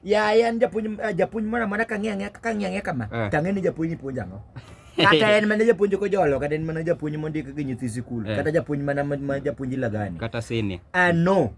Ya yan japuny mana kang'eng kama. Tang'e ni japuny puonjo ang'o. Kata en mana japuonj ko jolo, kata en mana japuonj mondik gi nyithi sikul, kata japuonj mana japuonj lagani. Kata sini. I know.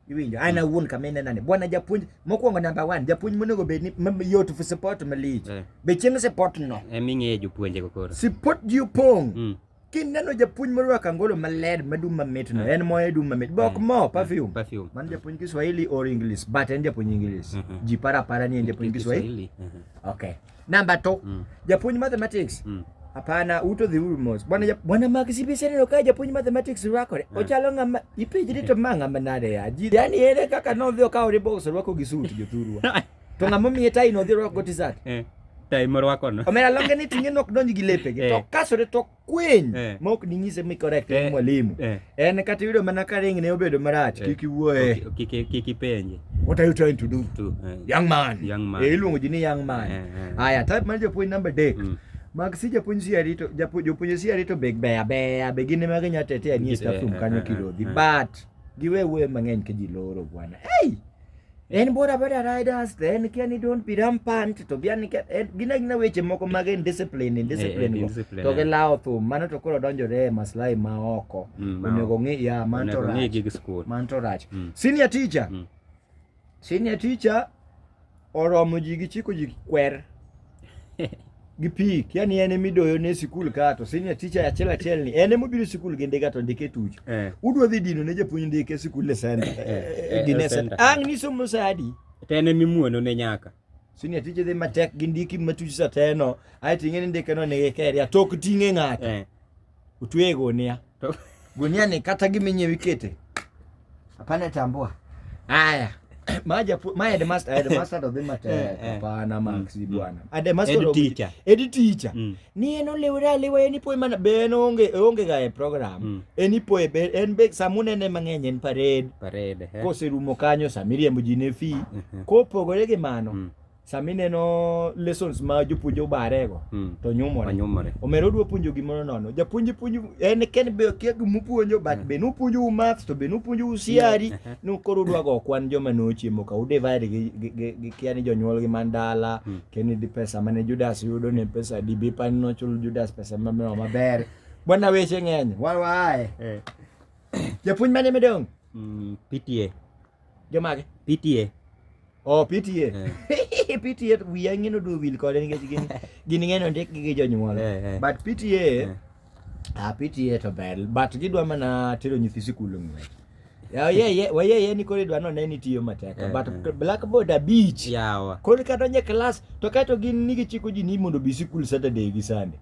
Iwinjo, an awuon kamene nane. Bwana japuonj, mokwongo number 1, japuonj monego bed ni yot for support malich. Be chieng' support no. Ming'e jopuonje ko koro. Support ji opong'. Kineno japuonj morwako angolo maler madum mamit no, en moye dum mamit. Bok mo perfume. Man japuonj Kiswahili or English, but en japuonj English. Ji para ni en japuonj Kiswahili. Okay. Number 2, japuonj mathematics. Hapana, uto dhi uru mos. Bwana Maxi no ka japuonj mathematics rwakore. Ochalo ng'ama ipejri to manga manade ya. Yani ere kaka no dhi okawo box rwako gi suit jothurwa. To ng'ama miye tai no dhi rwako go t-shirt. Tai morwako no. Omera longe ni ting'e nok donj gi lepege. To kasore to kweny. Mok ni nyise mi correct en mwalimu. En kata yudo mana ka ring ne obedo marach. Kik iwuoye. Kik ipenje. What are you trying to do? Young man. Iluongo ji ni young man. Aya, type mar japuonj number 3. Mag si japuonj si arito, jopuonj si arito beg beya be gine mag nyatete ani staff room kanyo kirodhi. But giwe wuoyo mang'eny ke ji loro bwana. Hey! En boda riders then kiani don't be rampant to biani gina weche moko mag indiscipline go. To ge lao thum mano to koro donjore maslahi ma oko. Onego ng'i ya manto rach. Senior teacher oromo ji gi chiko ji kwer. Gi pik, yani ene midoyo ne sikul ka to senior teacher achiel ni ene mobiro sikul gi ndika to ndike tuch. Udwa dhi dino ne japuonj ndike sikul lesson. Ang ni somo sadi. Tene mimuono ne nyaka. Senior teacher dhi matek gi ndiki matuch sa teno. Ai ting'e ndike no ne keria tok ting'e ng'ato. Utwe gonia. Gonia ni kata giminye wikete. Hapana tambua. Aya. My headmaster of the matter, hapana Maxi bwana. Headmaster of teacher. Ni eno lewa eni poe mana ben onge ga e program. Eni poe en be samune ne mang'eny en parade. Koserumo kanyo samiriembo ji ne fi. Kopogore gi mano. Samineno lessons ma jopuonj obarego to nyumore. Omero dwa puonjo gimoro nono. Japuonj en ken be kia gumupuonjo but be nupuonjo maths to be nupuonjo siari no koro dwa go kwan joma nochiemo ka udivide gi kiani jonyuol gi mandala keni di pesa mane Judas yudo ne pesa di bi pan no chul Judas pesa mameno maber. Bwana weche ng'eny. Wae. Japuonj mane medong? PTA. Jomage? PTA. Oh, PTA. PTA wiya ng'eno do wil kode nikech gin ng'eno ndik gi jonyuol. But PTA PTA to ber but gidwa mana tero nyithi sikul ng'we. Waye ni kore dwa no ne nitiyo mateka but blackboard beach yawa. Kore ka donje class to kato gin nigi chiko ji ni mondo bi sikul Saturday gi Sunday.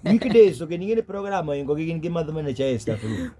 Weekdays to gin ng'ene program oingo gi gin gi madho mana chae staff room.